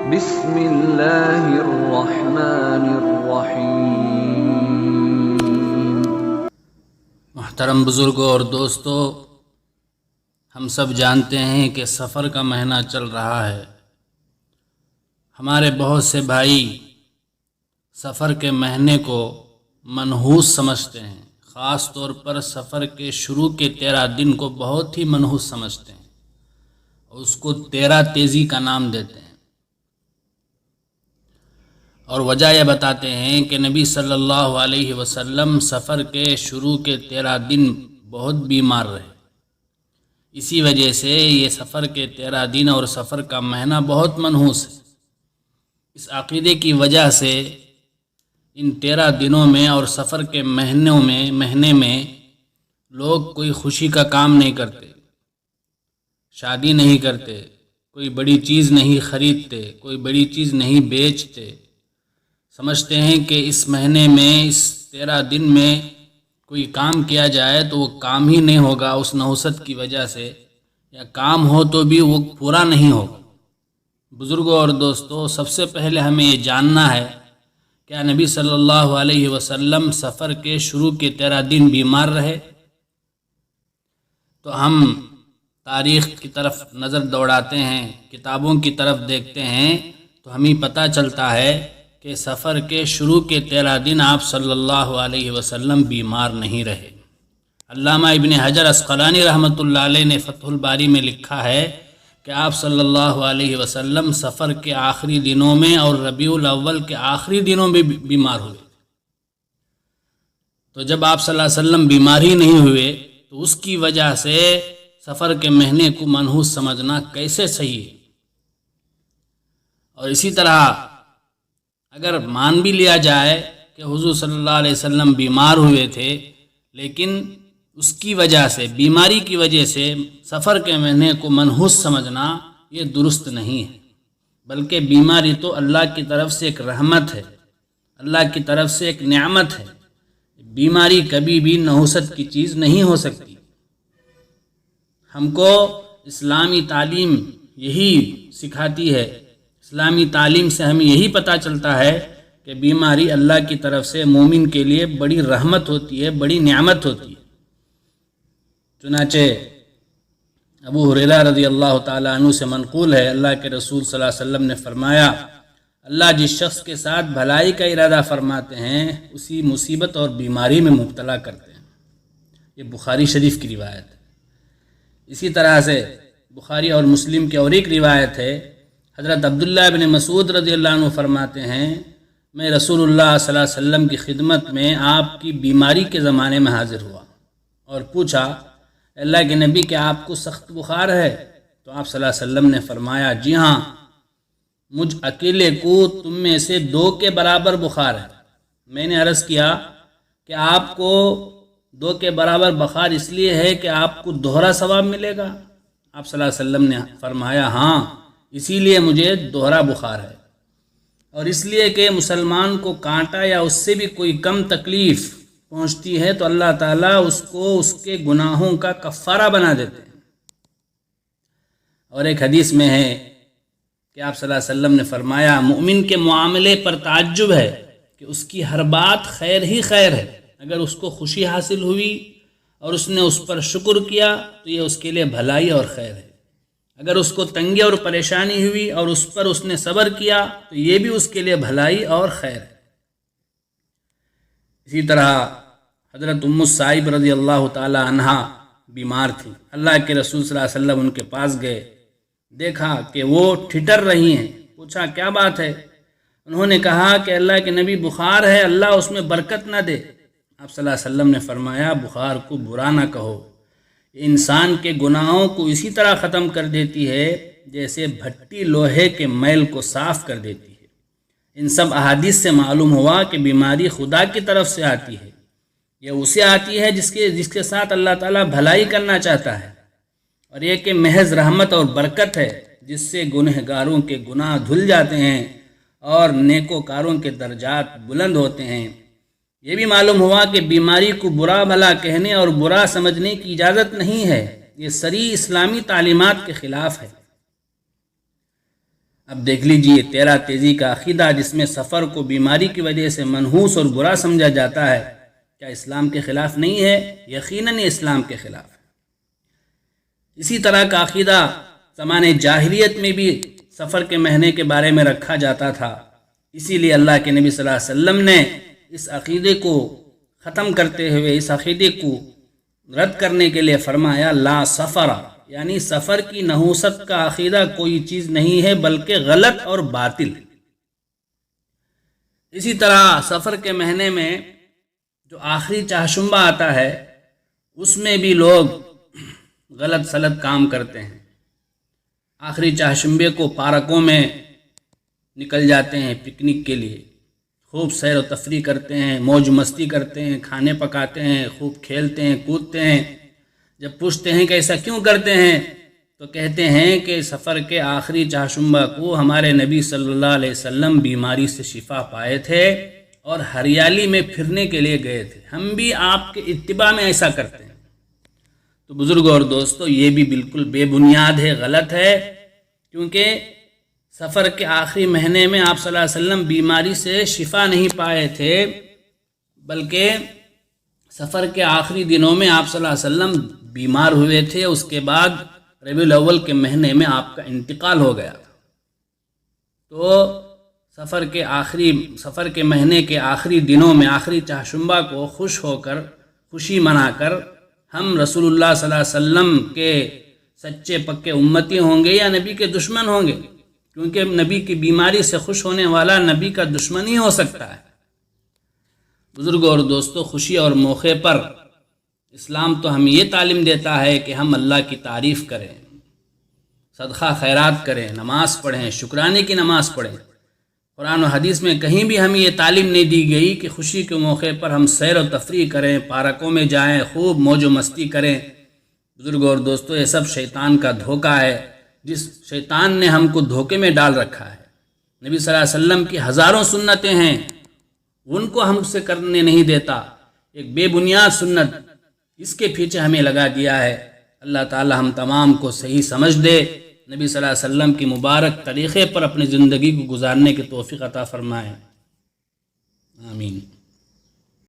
بسم اللہ الرحمن الرحیم۔ محترم بزرگوں اور دوستو، ہم سب جانتے ہیں کہ سفر کا مہینہ چل رہا ہے۔ ہمارے بہت سے بھائی سفر کے مہینے کو منحوس سمجھتے ہیں، خاص طور پر سفر کے شروع کے 13 دن کو بہت ہی منحوس سمجھتے ہیں اور اس کو 13 تیزی کا نام دیتے ہیں، اور وجہ یہ بتاتے ہیں کہ نبی صلی اللہ علیہ وسلم سفر کے شروع کے 13 دن بہت بیمار رہے۔ اسی وجہ سے یہ سفر کے 13 دن اور سفر کا مہینہ بہت منحوس ہے۔ اس عقیدے کی وجہ سے ان 13 دنوں میں اور سفر کے مہینے میں لوگ کوئی خوشی کا کام نہیں کرتے، شادی نہیں کرتے، کوئی بڑی چیز نہیں خریدتے، کوئی بڑی چیز نہیں بیچتے۔ سمجھتے ہیں کہ اس مہینے میں، اس 13 دن میں کوئی کام کیا جائے تو وہ کام ہی نہیں ہوگا اس نحوست کی وجہ سے، یا کام ہو تو بھی وہ پورا نہیں ہوگا۔ بزرگوں اور دوستو، سب سے پہلے ہمیں یہ جاننا ہے کیا نبی صلی اللہ علیہ وسلم سفر کے شروع کے 13 دن بیمار رہے؟ تو ہم تاریخ کی طرف نظر دوڑاتے ہیں، کتابوں کی طرف دیکھتے ہیں تو ہمیں پتہ چلتا ہے کہ سفر کے شروع کے 13 دن آپ صلی اللہ علیہ وسلم بیمار نہیں رہے۔ علامہ ابن حجر عسقلانی رحمۃ اللہ علیہ نے فتح الباری میں لکھا ہے کہ آپ صلی اللہ علیہ وسلم سفر کے آخری دنوں میں اور ربیع الاول کے آخری دنوں میں بیمار ہوئے۔ تو جب آپ صلی اللہ علیہ وسلم بیمار ہی نہیں ہوئے تو اس کی وجہ سے سفر کے مہینے کو منحوس سمجھنا کیسے صحیح ہے؟ اور اسی طرح اگر مان بھی لیا جائے کہ حضور صلی اللہ علیہ وسلم بیمار ہوئے تھے، لیکن اس کی وجہ سے، بیماری کی وجہ سے سفر کے مہینے کو منحوس سمجھنا یہ درست نہیں ہے، بلکہ بیماری تو اللہ کی طرف سے ایک رحمت ہے، اللہ کی طرف سے ایک نعمت ہے۔ بیماری کبھی بھی نحوست کی چیز نہیں ہو سکتی۔ ہم کو اسلامی تعلیم یہی سکھاتی ہے، اسلامی تعلیم سے ہمیں یہی پتہ چلتا ہے کہ بیماری اللہ کی طرف سے مومن کے لیے بڑی رحمت ہوتی ہے، بڑی نعمت ہوتی ہے۔ چنانچہ ابو ہریرہ رضی اللہ تعالیٰ عنہ سے منقول ہے، اللہ کے رسول صلی اللہ علیہ وسلم نے فرمایا، اللہ جس شخص کے ساتھ بھلائی کا ارادہ فرماتے ہیں اسی مصیبت اور بیماری میں مبتلا کرتے ہیں۔ یہ بخاری شریف کی روایت ہے۔ اسی طرح سے بخاری اور مسلم کی اور ایک روایت ہے، حضرت عبداللہ بن مسعود رضی اللہ عنہ فرماتے ہیں، میں رسول اللہ صلی اللہ علیہ وسلم کی خدمت میں آپ کی بیماری کے زمانے میں حاضر ہوا اور پوچھا، اللہ کے نبی کہ آپ کو سخت بخار ہے؟ تو آپ صلی اللہ علیہ وسلم نے فرمایا، جی ہاں، مجھ اکیلے کو تم میں سے 2 کے برابر بخار ہے۔ میں نے عرض کیا کہ آپ کو 2 کے برابر بخار اس لیے ہے کہ آپ کو دوہرا ثواب ملے گا؟ آپ صلی اللہ علیہ وسلم نے فرمایا، ہاں، اسی لیے مجھے دوہرا بخار ہے، اور اس لیے کہ مسلمان کو کانٹا یا اس سے بھی کوئی کم تکلیف پہنچتی ہے تو اللہ تعالیٰ اس کو اس کے گناہوں کا کفارہ بنا دیتے ہیں۔ اور ایک حدیث میں ہے کہ آپ صلی اللہ علیہ وسلم نے فرمایا، مومن کے معاملے پر تعجب ہے کہ اس کی ہر بات خیر ہی خیر ہے، اگر اس کو خوشی حاصل ہوئی اور اس نے اس پر شکر کیا تو یہ اس کے لیے بھلائی اور خیر ہے، اگر اس کو تنگی اور پریشانی ہوئی اور اس پر اس نے صبر کیا تو یہ بھی اس کے لیے بھلائی اور خیر ہے۔ اسی طرح حضرت ام الصائب رضی اللہ تعالی عنہا بیمار تھی، اللہ کے رسول صلی اللہ علیہ وسلم ان کے پاس گئے، دیکھا کہ وہ ٹھٹر رہی ہیں، پوچھا کیا بات ہے؟ انہوں نے کہا کہ اللہ کے نبی بخار ہے، اللہ اس میں برکت نہ دے۔ آپ صلی اللہ علیہ وسلم نے فرمایا، بخار کو برا نہ کہو، انسان کے گناہوں کو اسی طرح ختم کر دیتی ہے جیسے بھٹی لوہے کے میل کو صاف کر دیتی ہے۔ ان سب احادیث سے معلوم ہوا کہ بیماری خدا کی طرف سے آتی ہے، یہ اسے آتی ہے جس کے ساتھ اللہ تعالیٰ بھلائی کرنا چاہتا ہے، اور یہ کہ محض رحمت اور برکت ہے جس سے گنہگاروں کے گناہ دھل جاتے ہیں اور نیکوکاروں کے درجات بلند ہوتے ہیں۔ یہ بھی معلوم ہوا کہ بیماری کو برا بھلا کہنے اور برا سمجھنے کی اجازت نہیں ہے، یہ صریح اسلامی تعلیمات کے خلاف ہے۔ اب دیکھ لیجئے تیرا تیزی کا عقیدہ جس میں سفر کو بیماری کی وجہ سے منحوس اور برا سمجھا جاتا ہے، کیا اسلام کے خلاف نہیں ہے؟ یقیناً یہ اسلام کے خلاف ہے۔ اسی طرح کا عقیدہ زمانے جاہلیت میں بھی سفر کے مہینے کے بارے میں رکھا جاتا تھا، اسی لیے اللہ کے نبی صلی اللہ علیہ وسلم نے اس عقیدے کو ختم کرتے ہوئے اس عقیدے کو رد کرنے کے لیے فرمایا لا سفر، یعنی سفر کی نحوست کا عقیدہ کوئی چیز نہیں ہے بلکہ غلط اور باطل۔ اسی طرح سفر کے مہینے میں جو آخری چہارشنبہ آتا ہے اس میں بھی لوگ غلط سلط کام کرتے ہیں۔ آخری چہارشنبے کو پارکوں میں نکل جاتے ہیں پکنک کے لیے، خوب سیر و تفریح کرتے ہیں، موج مستی کرتے ہیں، کھانے پکاتے ہیں، خوب کھیلتے ہیں، کودتے ہیں۔ جب پوچھتے ہیں کہ ایسا کیوں کرتے ہیں تو کہتے ہیں کہ سفر کے آخری چہارشنبہ کو ہمارے نبی صلی اللہ علیہ وسلم بیماری سے شفا پائے تھے اور ہریالی میں پھرنے کے لیے گئے تھے، ہم بھی آپ کے اتباع میں ایسا کرتے ہیں۔ تو بزرگوں اور دوستو، یہ بھی بالکل بے بنیاد ہے، غلط ہے، کیونکہ سفر کے آخری مہینے میں آپ صلی اللہ علیہ وسلم بیماری سے شفا نہیں پائے تھے، بلکہ سفر کے آخری دنوں میں آپ صلی اللہ علیہ وسلم بیمار ہوئے تھے، اس کے بعد ربیع الاول کے مہینے میں آپ کا انتقال ہو گیا تھا۔ تو سفر کے مہینے کے آخری دنوں میں آخری چہارشنبہ کو خوشی منا کر ہم رسول اللہ صلی اللہ علیہ وسلم کے سچے پکے امتی ہوں گے یا نبی کے دشمن ہوں گے؟ کیونکہ نبی کی بیماری سے خوش ہونے والا نبی کا دشمن ہی ہو سکتا ہے۔ بزرگوں اور دوستوں، خوشی اور موقع پر اسلام تو ہمیں یہ تعلیم دیتا ہے کہ ہم اللہ کی تعریف کریں، صدقہ خیرات کریں، نماز پڑھیں، شکرانے کی نماز پڑھیں۔ قرآن و حدیث میں کہیں بھی ہمیں یہ تعلیم نہیں دی گئی کہ خوشی کے موقع پر ہم سیر و تفریح کریں، پارکوں میں جائیں، خوب موج و مستی کریں۔ بزرگوں اور دوستوں، یہ سب شیطان کا دھوکہ ہے، جس شیطان نے ہم کو دھوکے میں ڈال رکھا ہے۔ نبی صلی اللہ علیہ وسلم کی ہزاروں سنتیں ہیں، ان کو ہم سے کرنے نہیں دیتا، ایک بے بنیاد سنت اس کے پیچھے ہمیں لگا دیا ہے۔ اللہ تعالی ہم تمام کو صحیح سمجھ دے، نبی صلی اللہ علیہ وسلم کی مبارک طریقے پر اپنی زندگی کو گزارنے کی توفیق عطا فرمائے، آمین۔